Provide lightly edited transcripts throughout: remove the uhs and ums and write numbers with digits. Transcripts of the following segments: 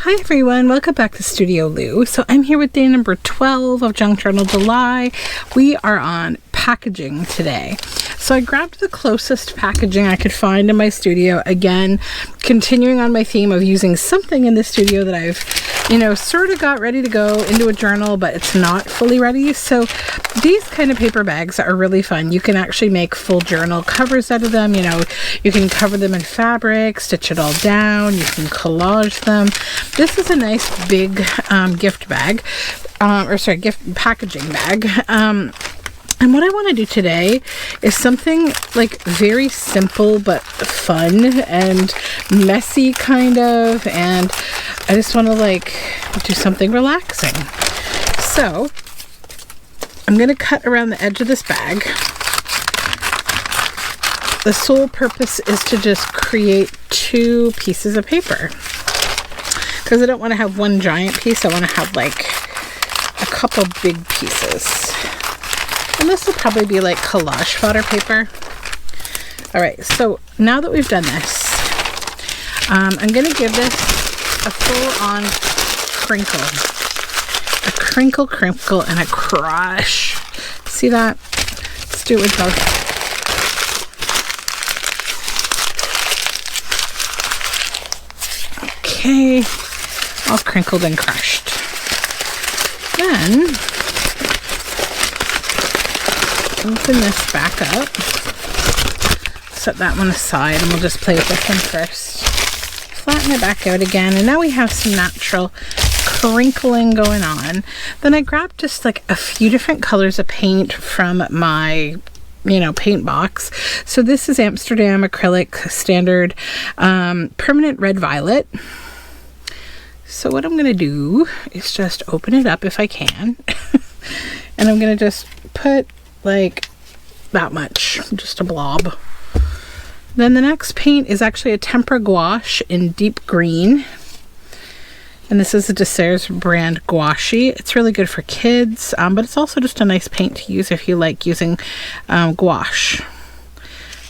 Hi everyone, welcome back to Studioloo. So I'm here with day number 12 of Junk Journal July. We are on packaging today. So I grabbed the closest packaging I could find in my studio. Again, continuing on my theme of using something in the studio that I've, sort of got ready to go into a journal, but it's not fully ready. So these kind of paper bags are really fun. You can actually make full journal covers out of them. You can cover them in fabric, stitch it all down. You can collage them. This is a nice big gift bag, gift packaging bag. And what I want to do today is something like very simple but fun and messy kind of, and I just want to do something relaxing. So I'm going to cut around the edge of this bag. The sole purpose is to just create two pieces of paper, because I don't want to have one giant piece. I want to have a couple big pieces. And this will probably be like collage fodder paper. All right, so now that we've done this, I'm going to give this a full-on crinkle. A crinkle, and a crush. See that? Let's do it with both. Okay, all crinkled and crushed. Then open this back up, set that one aside, and we'll just play with this one first. Flatten it back out again, and now we have some natural crinkling going on. Then I grabbed just a few different colors of paint from my paint box. So this is Amsterdam acrylic standard permanent red violet. So what I'm going to do is just open it up if I can. And I'm going to just put that much, just a blob. Then the next paint is actually a tempera gouache in deep green. And this is a Desserts brand gouache. It's really good for kids, but it's also just a nice paint to use if you like using gouache.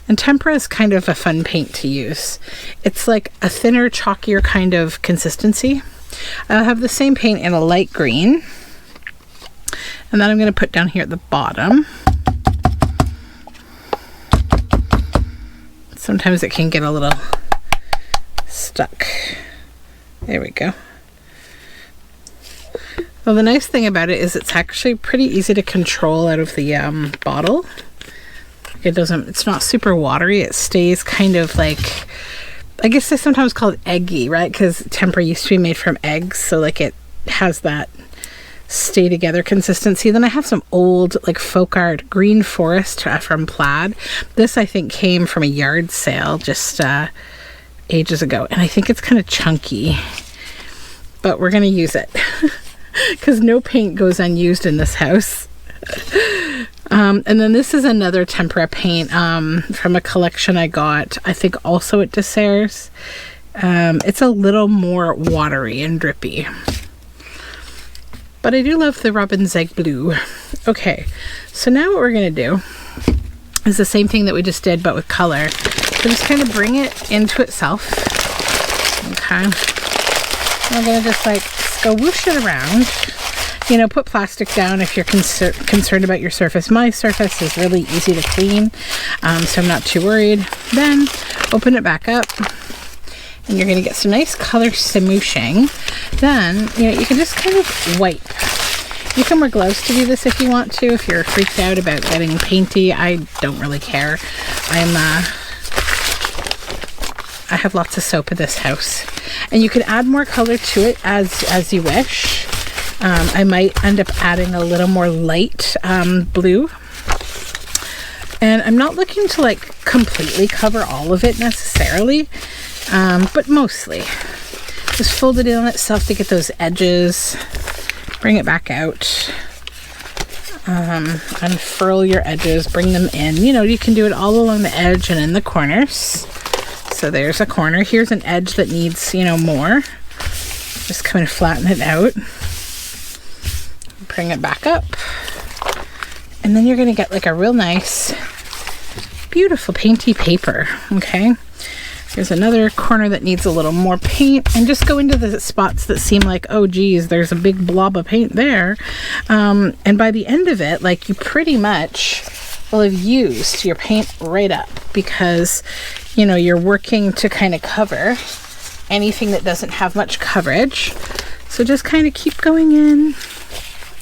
And tempera is kind of a fun paint to use. It's like a thinner, chalkier kind of consistency. I'll have the same paint in a light green. And then I'm going to put down here at the bottom. Sometimes it can get a little stuck. There we go. Well, the nice thing about it is it's actually pretty easy to control out of the bottle. It's not super watery. It stays kind of I guess they sometimes call it eggy, right? Because tempera used to be made from eggs, so it has that stay together consistency. Then I have some old folk art green forest from Plaid. This I think came from a yard sale just ages ago, and I think it's kind of chunky, but we're gonna use it because no paint goes unused in this house. And then this is another tempera paint from a collection I got, I think also at Desserts. It's a little more watery and drippy, but I do love the Robin's Egg Blue. Okay, so now what we're going to do is the same thing that we just did, but with color. So just kind of bring it into itself. Okay. We're going to just squoosh it around. Put plastic down if you're concerned about your surface. My surface is really easy to clean, so I'm not too worried. Then open it back up. And you're going to get some nice color smooshing. Then, you can just kind of wipe. You can wear gloves to do this if you want to, if you're freaked out about getting painty. I don't really care. I have lots of soap in this house. And you can add more color to it as you wish. I might end up adding a little more light blue. And I'm not looking to completely cover all of it necessarily. But mostly just fold it in on itself to get those edges, bring it back out, unfurl your edges, bring them in. You can do it all along the edge and in the corners. So there's a corner. Here's an edge that needs, more. Just kind of flatten it out, bring it back up, and then you're going to get a real nice, beautiful painty paper. Okay. Here's another corner that needs a little more paint, and just go into the spots that seem like, oh geez, there's a big blob of paint there. And by the end of it, like, you pretty much will have used your paint right up, because, you know, you're working to kind of cover anything that doesn't have much coverage. So just kind of keep going in.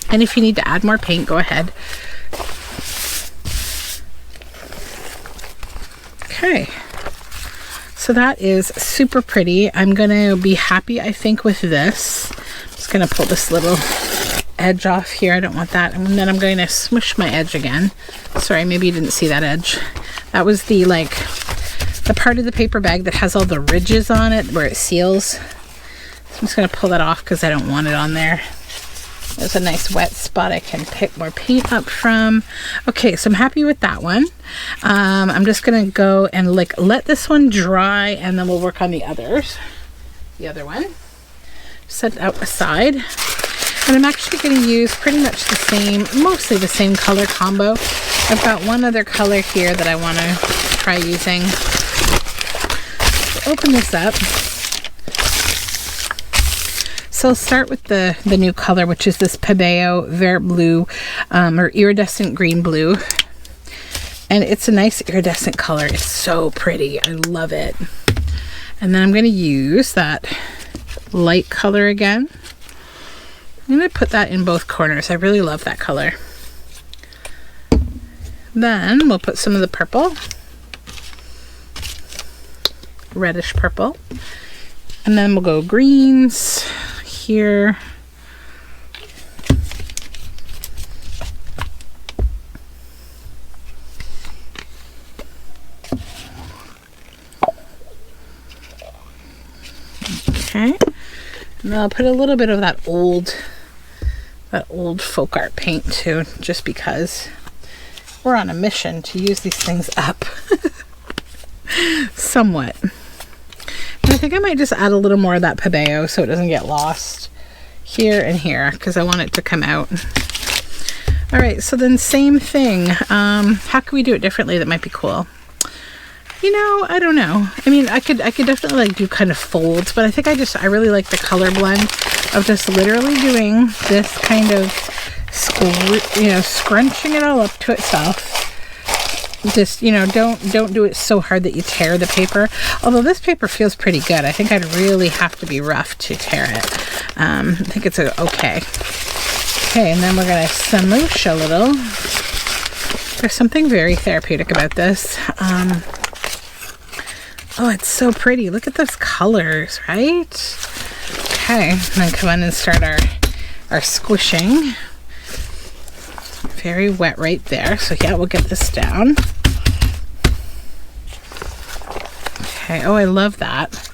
And if you need to add more paint, go ahead. Okay. So that is super pretty. I'm going to be happy, I think, with this. I'm just going to pull this little edge off here. I don't want that. And then I'm going to smush my edge again. Sorry, maybe you didn't see that edge. That was the, like, the part of the paper bag that has all the ridges on it where it seals. So I'm just going to pull that off because I don't want it on there. There's a nice wet spot I can pick more paint up from. Okay, so I'm happy with that one. I'm just gonna go and like let this one dry, and then we'll work on the others. The other one, set out aside. And I'm actually gonna use pretty much the same, mostly the same color combo. I've got one other color here that I wanna try using. So open this up. So I'll start with the new color, which is this Pabeo Vert Blue, or iridescent green blue. And it's a nice iridescent color. It's so pretty. I love it. And then I'm going to use that light color again. I'm going to put that in both corners. I really love that color. Then we'll put some of the purple, reddish purple. And then we'll go greens here. Okay. And I'll put a little bit of that old folk art paint too, just because we're on a mission to use these things up. Somewhat. And I think I might just add a little more of that Pabeo so it doesn't get lost here and here, because I want it to come out. All right, so then same thing. How can we do it differently that might be cool? You know, I don't know. I mean, I could definitely like do kind of folds, but I think I really like the color blend of just literally doing this kind of, scrunching it all up to itself. Just, you know, don't do it so hard that you tear the paper. Although this paper feels pretty good. I think I'd really have to be rough to tear it. I think it's okay. Okay, and then we're going to smoosh a little. There's something very therapeutic about this. Oh, it's so pretty. Look at those colors, right? Okay, and then come on and start our squishing. Very wet right there. So yeah, we'll get this down. Okay, oh, I love that.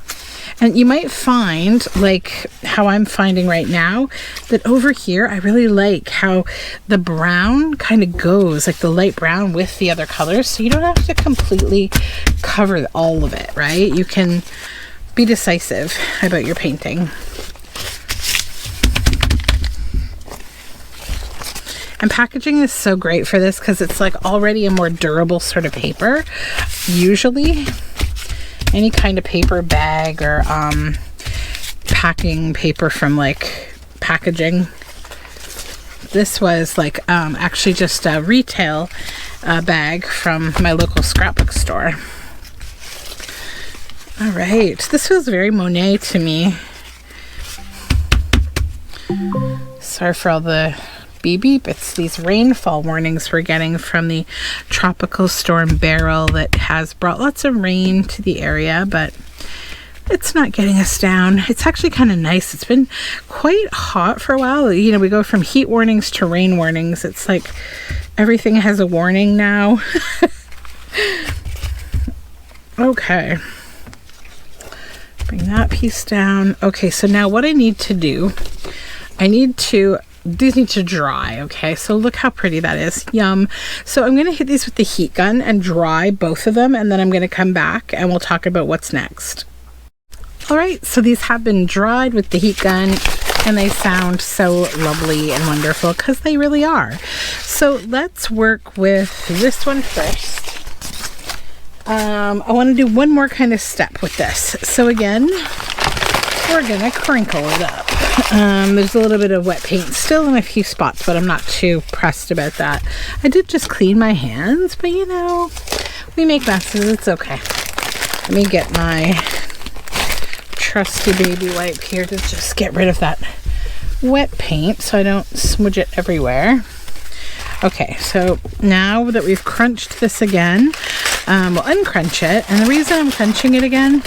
And you might find, like how I'm finding right now, that over here, I really like how the brown kind of goes, like the light brown with the other colors. So you don't have to completely cover all of it, right? You can be decisive about your painting. And packaging is so great for this because it's like already a more durable sort of paper. Usually, any kind of paper bag or packing paper from like packaging. This was like actually just a retail bag from my local scrapbook store. All right, this feels very Monet to me. Sorry for all the beep beep. It's these rainfall warnings we're getting from the tropical storm Beryl that has brought lots of rain to the area, but it's not getting us down. It's actually kind of nice. It's been quite hot for a while. You know, we go from heat warnings to rain warnings. It's like everything has a warning now. Okay. Bring that piece down. Okay, so now what I need to do, these need to dry, okay? So look how pretty that is. Yum. So I'm going to hit these with the heat gun and dry both of them, and then I'm going to come back and we'll talk about what's next. All right, so these have been dried with the heat gun, and they sound so lovely and wonderful because they really are. So let's work with this one first. I want to do one more kind of step with this. So again, we're going to crinkle it up. There's a little bit of wet paint still in a few spots, but I'm not too pressed about that. I did just clean my hands, but you know, we make messes. It's okay. Let me get my trusty baby wipe here to just get rid of that wet paint so I don't smudge it everywhere. Okay, so now that we've crunched this again, we'll uncrunch it. And the reason I'm crunching it again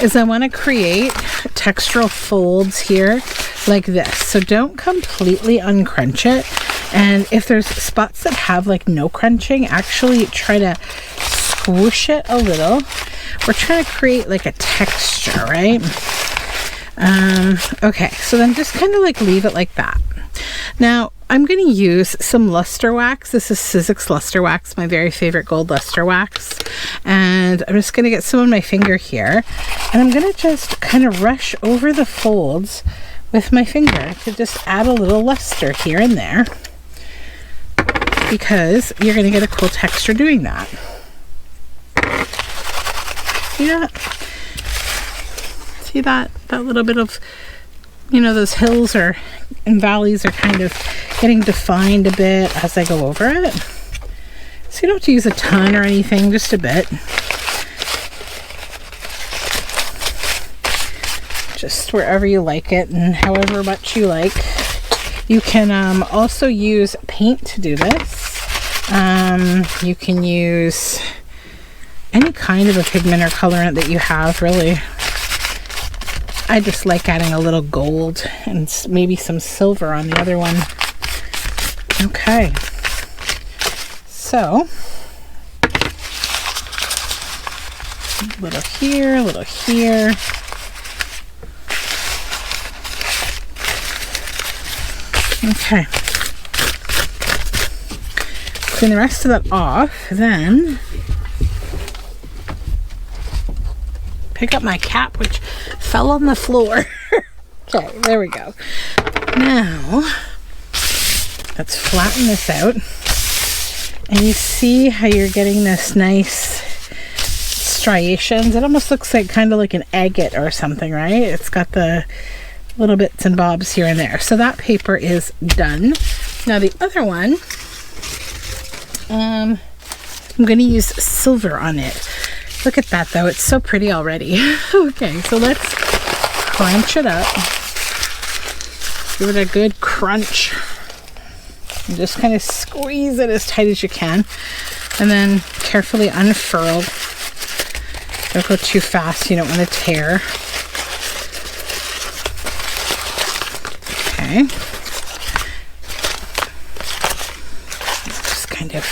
is I want to create textural folds here like this. So don't completely uncrunch it. And if there's spots that have like no crunching, actually try to squish it a little. We're trying to create like a texture, right? Okay, so then just kind of like leave it like that. Now I'm going to use some luster wax. This is Sizzix luster wax, my very favorite gold luster wax. And I'm just going to get some on my finger here. And I'm going to just kind of rush over the folds with my finger to just add a little luster here and there. Because you're going to get a cool texture doing that. See that? See that little bit of, you know, those hills and valleys are kind of getting defined a bit as I go over it. So you don't have to use a ton or anything, just a bit. Just wherever you like it and however much you like. You can also use paint to do this. You can use any kind of a pigment or colorant that you have, really. I just like adding a little gold and maybe some silver on the other one. Okay. So, a little here, a little here. Okay. Clean the rest of that off, then pick up my cap, which fell on the floor. Okay, there we go. Now, let's flatten this out. And you see how you're getting this nice striations? It almost looks like kind of like an agate or something, right? It's got the little bits and bobs here and there. So that paper is done. Now the other one, I'm going to use silver on it. Look at that though, it's so pretty already. Okay, so let's crunch it up. Give it a good crunch. And just kind of squeeze it as tight as you can. And then carefully unfurl. Don't go too fast, you don't want to tear. Okay. Just kind of...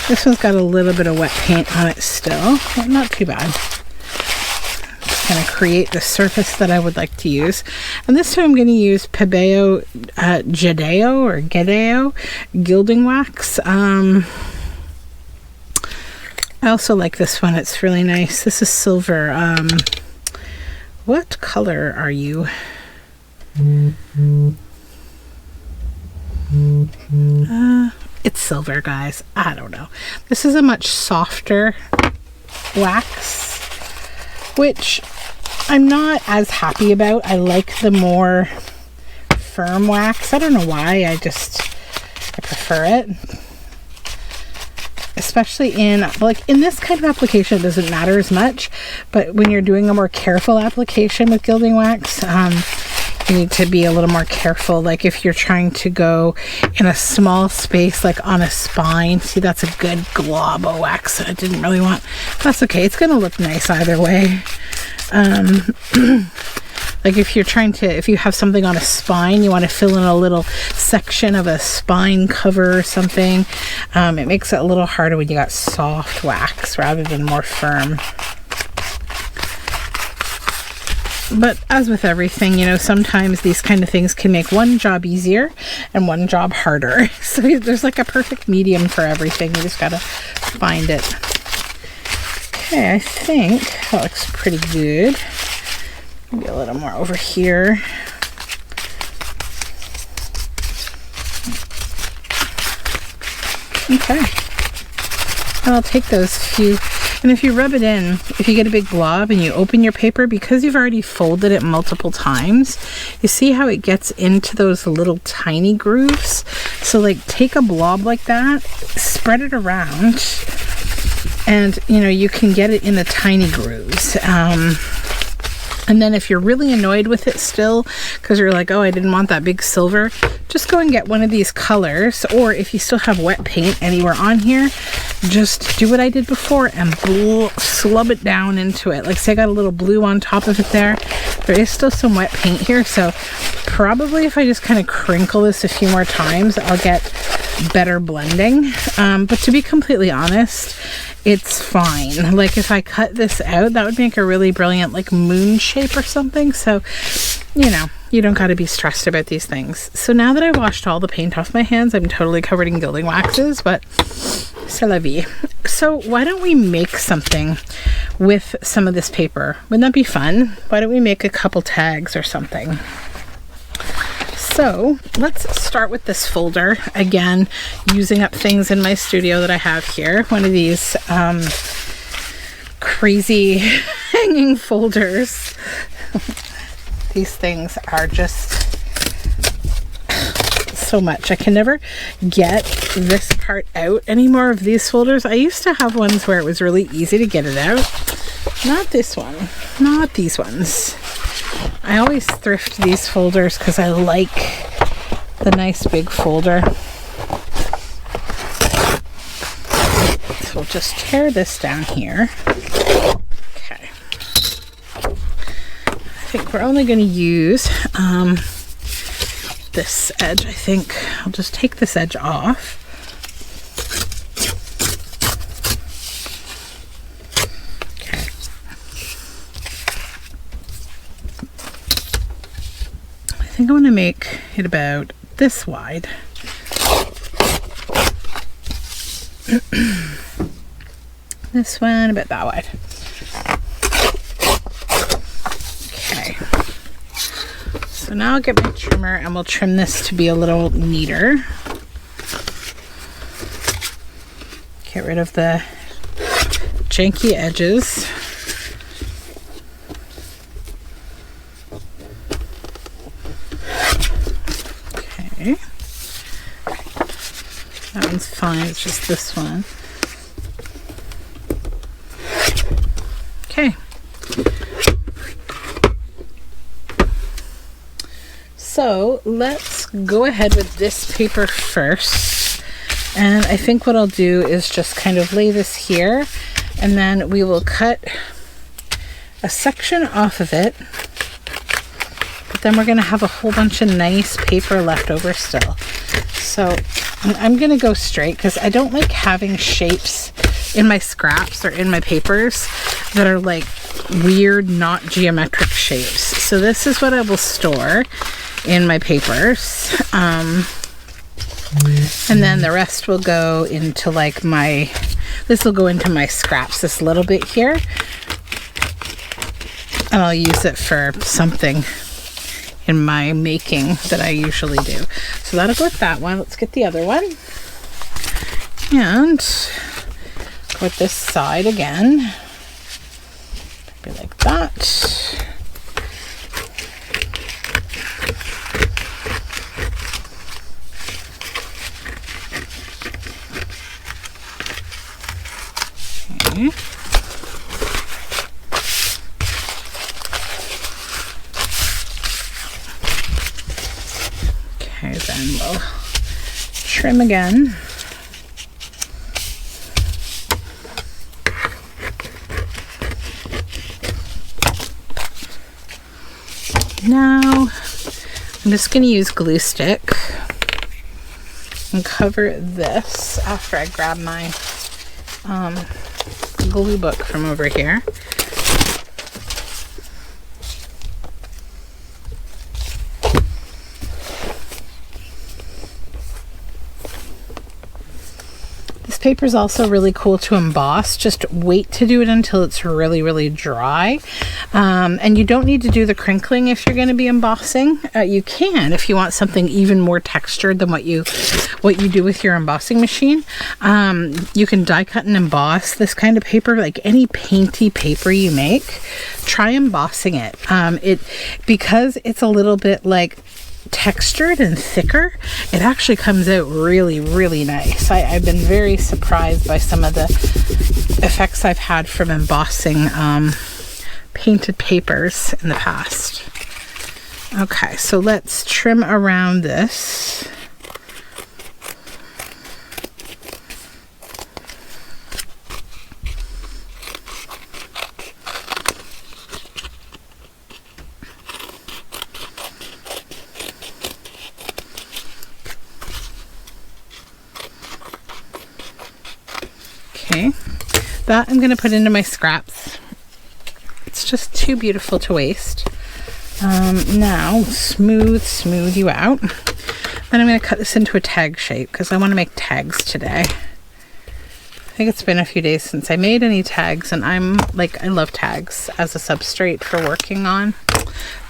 This one's got a little bit of wet paint on it still, but not too bad. Just kind of create the surface that I would like to use. And this time I'm going to use Pebeo Jadeo or Gedeo gilding wax. I also like this one. It's really nice. This is silver. What color are you? It's silver, guys. I don't know. This is a much softer wax, which I'm not as happy about. I like the more firm wax. I don't know why. I prefer it. Especially in this kind of application, it doesn't matter as much. But when you're doing a more careful application with gilding wax, you need to be a little more careful. Like if you're trying to go in a small space, like on a spine. See, that's a good glob of wax that I didn't really want. That's okay. It's going to look nice either way. Like if you have something on a spine, you want to fill in a little section of a spine cover or something. It makes it a little harder when you got soft wax rather than more firm. But as with everything, you know, sometimes these kind of things can make one job easier and one job harder. So there's like a perfect medium for everything. You just gotta find it. Okay, I think that looks pretty good. Maybe a little more over here. Okay. And I'll take those few, and if you rub it in, if you get a big blob and you open your paper, because you've already folded it multiple times, you see how it gets into those little tiny grooves? So like take a blob like that, spread it around, and you know, you can get it in the tiny grooves. And then if you're really annoyed with it still, because you're like, oh, I didn't want that big silver, just go and get one of these colors. Or if you still have wet paint anywhere on here, just do what I did before and slub it down into it. Like say I got a little blue on top of it there. There is still some wet paint here, so probably if I just kind of crinkle this a few more times, I'll get better blending. But to be completely honest, it's fine. Like if I cut this out, that would make a really brilliant like moon shape or something. So, you know, you don't got to be stressed about these things. So now that I washed all the paint off my hands, I'm totally covered in gilding waxes, but c'est la vie. So why don't we make something with some of this paper? Wouldn't that be fun? Why don't we make a couple tags or something? So let's start with this folder. Again, using up things in my studio that I have here. One of these crazy hanging folders. These things are just so much. I can never get this part out anymore of these folders. I used to have ones where it was really easy to get it out. Not this one. Not these ones. I always thrift these folders because I like the nice big folder. So we'll just tear this down here. Okay. I think we're only going to use this edge. I think I'll just take this edge off. I think I want to make it about this wide. This one about that wide. Okay. So now I'll get my trimmer and we'll trim this to be a little neater. Get rid of the janky edges. Okay. That one's fine, it's just this one. Okay. So let's go ahead with this paper first. And I think what I'll do is just kind of lay this here, and then we will cut a section off of it. But then we're going to have a whole bunch of nice paper left over still. So I'm going to go straight because I don't like having shapes in my scraps or in my papers that are like weird, not geometric shapes. So this is what I will store in my papers. And then the rest will go into like this will go into my scraps, this little bit here. And I'll use it for something in my making that I usually do. So that'll go with that one. Let's get the other one. And go with this side again. Be like that. Okay. Okay, then we'll trim again. Now, I'm just going to use glue stick and cover this after I grab my glue book from over here. This paper is also really cool to emboss. Just wait to do it until it's really, really dry. And you don't need to do the crinkling if you're going to be embossing. You can if you want something even more textured than what you do with your embossing machine. You can die cut and emboss this kind of paper, like any painty paper you make. Try embossing it. Because it's a little bit like textured and thicker, it actually comes out really, really nice. I've been very surprised by some of the effects I've had from embossing painted papers in the past. Okay, so let's trim around this. Okay, that I'm going to put into my scraps. It's just too beautiful to waste. Now, smooth you out. Then I'm going to cut this into a tag shape because I want to make tags today. I think it's been a few days since I made any tags, and I love tags as a substrate for working on.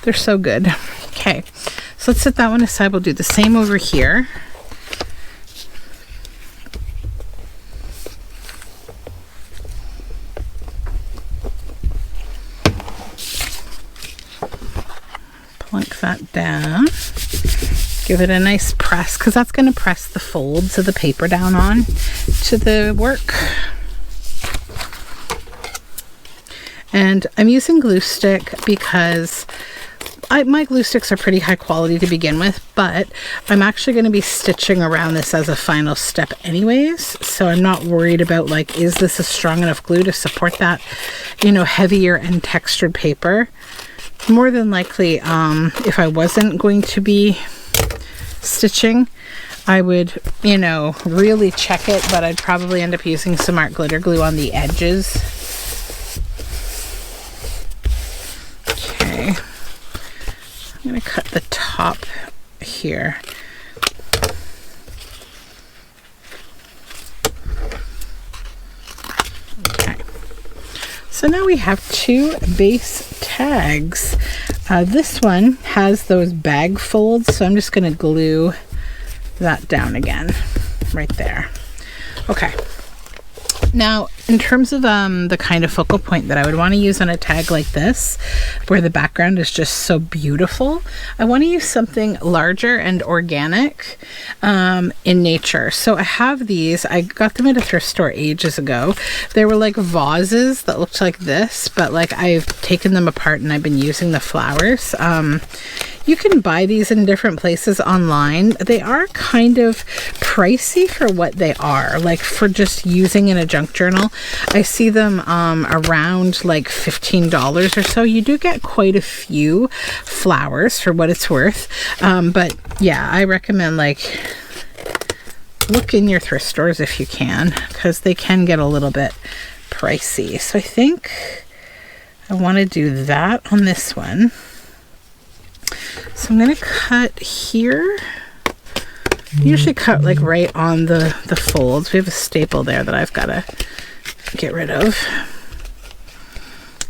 They're so good. Okay, so let's set that one aside. We'll do the same over here. Plunk that down, give it a nice press because that's going to press the folds of the paper down on to the work. And I'm using glue stick because my glue sticks are pretty high quality to begin with, but I'm actually going to be stitching around this as a final step anyways, so I'm not worried about like, is this a strong enough glue to support that, heavier and textured paper. More than likely, if I wasn't going to be stitching, I would, really check it, but I'd probably end up using some art glitter glue on the edges. Okay, I'm going to cut the top here. So now we have two base tags. This one has those bag folds, so I'm just going to glue that down again right there. Okay. Now, in terms of the kind of focal point that I would want to use on a tag like this, where the background is just so beautiful, I want to use something larger and organic in nature. So I have these. I got them at a thrift store ages ago. They were like vases that looked like this, but like I've taken them apart and I've been using the flowers. You can buy these in different places online. They are kind of pricey for what they are, like for just using in a junk journal. I see them around like $15 or so. You do get quite a few flowers for what it's worth. But yeah, I recommend look in your thrift stores if you can, because they can get a little bit pricey. So I think I want to do that on this one. So I'm going to cut here. I usually cut like right on the folds. We have a staple there that I've got to get rid of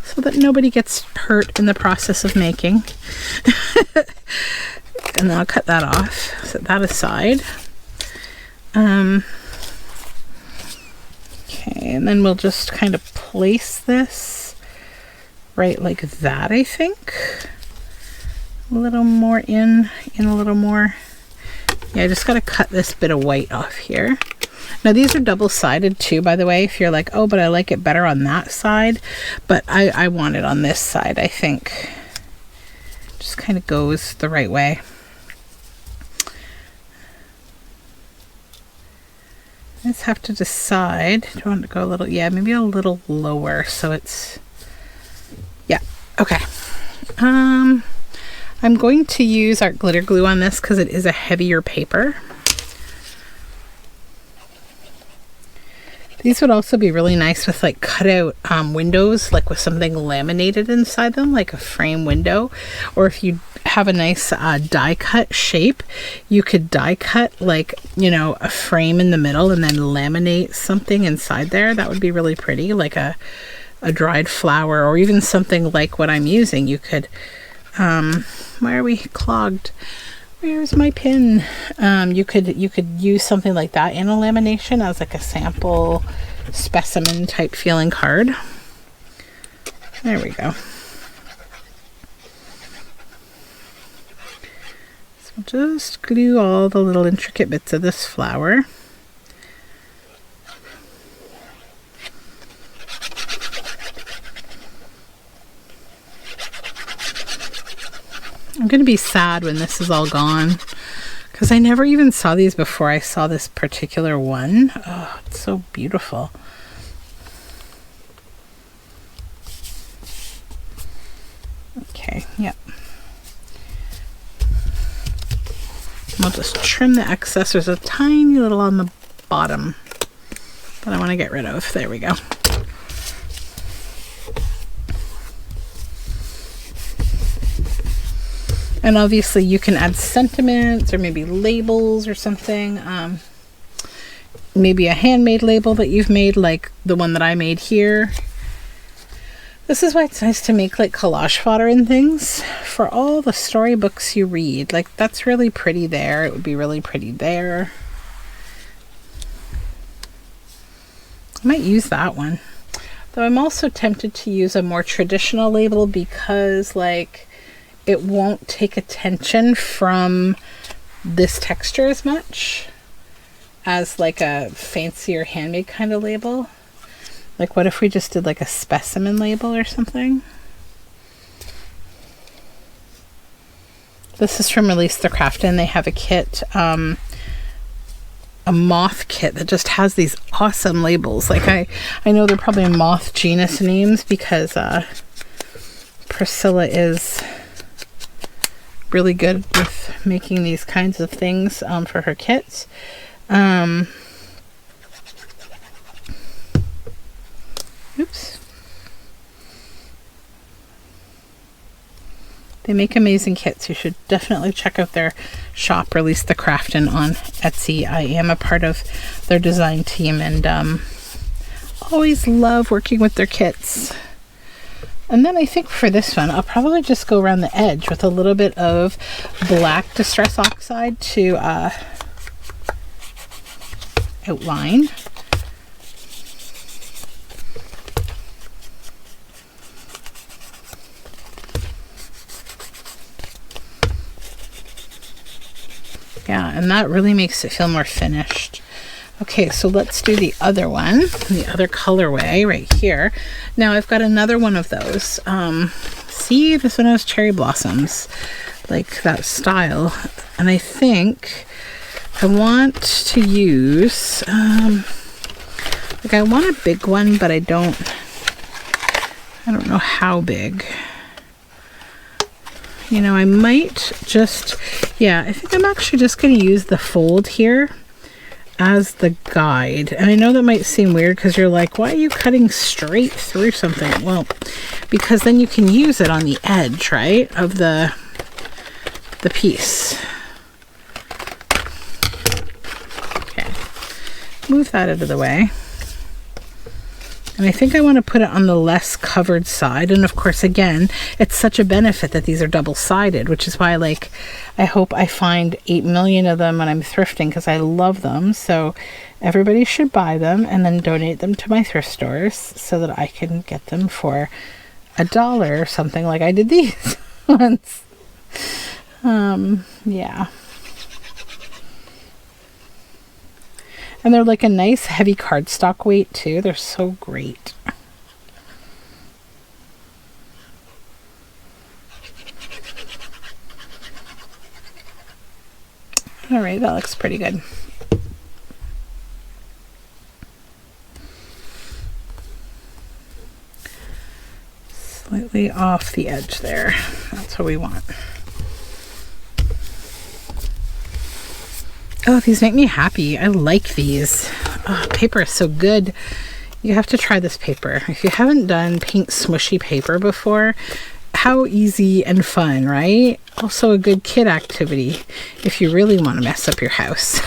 so that nobody gets hurt in the process of making. And then I'll cut that off, set that aside. Okay, and then we'll just kind of place this right like that, I think. A little more in a little more. Yeah, I just got to cut this bit of white off here. Now these are double-sided too, by the way, if you're like, oh, but I like it better on that side. But I want it on this side, I think. Just kind of goes the right way. I just have to decide. Do I want to go a little, yeah, maybe a little lower so it's, yeah, okay. I'm going to use art glitter glue on this because it is a heavier paper. These would also be really nice with like cutout windows, like with something laminated inside them, like a frame window. Or if you have a nice die cut shape, you could die cut like, you know, a frame in the middle and then laminate something inside there. That would be really pretty, like a dried flower, or even something like what I'm using. You could, why are we clogged? Where's my pin? You could use something like that in a lamination as like a sample specimen type feeling card. There we go. So we'll just glue all the little intricate bits of this flower. I'm going to be sad when this is all gone, because I never even saw these before I saw this particular one. Oh, it's so beautiful. Okay, yep. I'll just trim the excess. There's a tiny little on the bottom that I want to get rid of. There we go. And obviously you can add sentiments or maybe labels or something. Maybe a handmade label that you've made, like the one that I made here. This is why it's nice to make like collage fodder and things for all the storybooks you read. Like that's really pretty there. It would be really pretty there. I might use that one. Though I'm also tempted to use a more traditional label because like it won't take attention from this texture as much as like a fancier handmade kind of label. Like what if we just did like a specimen label or something? This is from Release the Craft, and they have a kit, a moth kit that just has these awesome labels. Like I know they're probably moth genus names because Priscilla is really good with making these kinds of things for her kits. Oops. They make amazing kits. You should definitely check out their shop, Release the Craftin', on Etsy. I am a part of their design team and always love working with their kits. And then I think for this one, I'll probably just go around the edge with a little bit of black Distress Oxide to outline. Yeah, and that really makes it feel more finished. Okay, so let's do the other one, the other colorway right here. Now I've got another one of those. See, this one has cherry blossoms, like that style. And I think I want to use, like I want a big one, but I don't know how big. You know, I might just, yeah, I think I'm actually just going to use the fold here as the guide. And I know that might seem weird because you're like, why are you cutting straight through something? Well, because then you can use it on the edge, right, of the piece. Okay, move that out of the way. And I think I want to put it on the less covered side. And of course, again, it's such a benefit that these are double-sided, which is why, like, I hope I find 8 million of them when I'm thrifting because I love them. So everybody should buy them and then donate them to my thrift stores so that I can get them for $1 or something, like I did these ones. Yeah. And they're like a nice heavy cardstock weight too. They're so great. All right, that looks pretty good. Slightly off the edge there. That's what we want. Oh, these make me happy. I like these. Oh, paper is so good. You have to try this paper. If you haven't done paint smushy paper before, how easy and fun, right? Also a good kid activity if you really want to mess up your house.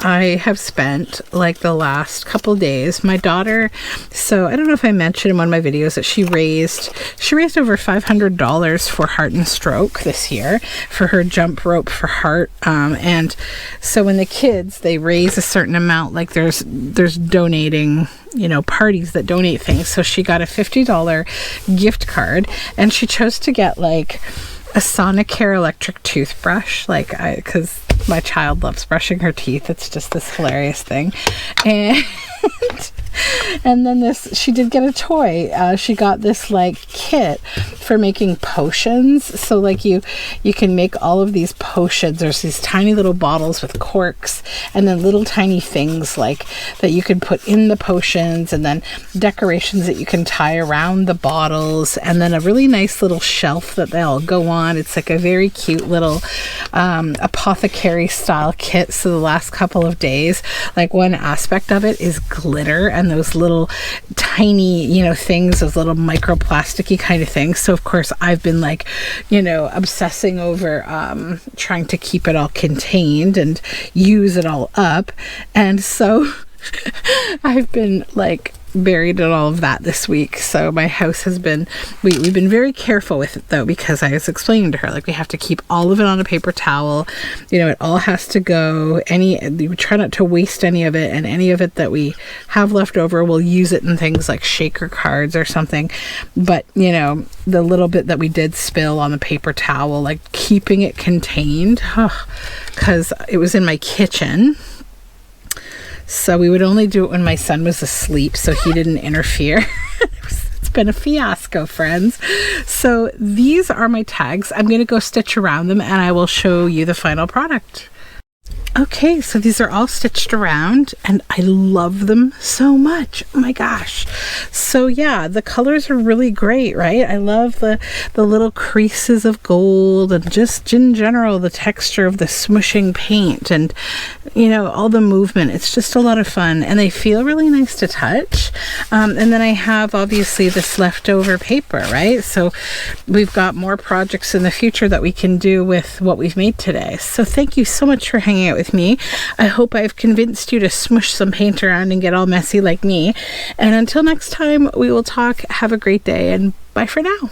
I have spent like the last couple days, my daughter, so I don't know if I mentioned in one of my videos that she raised over $500 for Heart and Stroke this year for her jump rope for heart. And so when the kids, they raise a certain amount, like there's donating, parties that donate things. So she got a $50 gift card, and she chose to get like a Sonicare electric toothbrush, because my child loves brushing her teeth. It's just this hilarious thing. And then she did get a toy. She got this like kit for making potions. So like you can make all of these potions. There's these tiny little bottles with corks, and then little tiny things like that you can put in the potions, and then decorations that you can tie around the bottles, and then a really nice little shelf that they all go on. It's like a very cute little apothecary style kit. So the last couple of days, like one aspect of it is glitter and those little tiny, things, those little microplasticky kind of things. So of course I've been like, obsessing over trying to keep it all contained and use it all up. And so I've been like buried in all of that this week. So my house has been, we've been very careful with it though, because I was explaining to her, like, we have to keep all of it on a paper towel. It all has to go. We try not to waste any of it, and any of it that we have left over, we'll use it in things like shaker cards or something. But the little bit that we did spill on the paper towel, like keeping it contained, because it was in my kitchen. So we would only do it when my son was asleep, so he didn't interfere. It's been a fiasco, friends. So these are my tags. I'm going to go stitch around them, and I will show you the final product. Okay, so these are all stitched around, and I love them so much. Oh my gosh. So yeah, the colors are really great, right? I love the little creases of gold, and just in general, the texture of the smushing paint, and all the movement. It's just a lot of fun, and they feel really nice to touch. And then I have obviously this leftover paper, right? So we've got more projects in the future that we can do with what we've made today. So thank you so much for hanging out with me. I hope I've convinced you to smush some paint around and get all messy like me. And until next time, we will talk. Have a great day, and bye for now.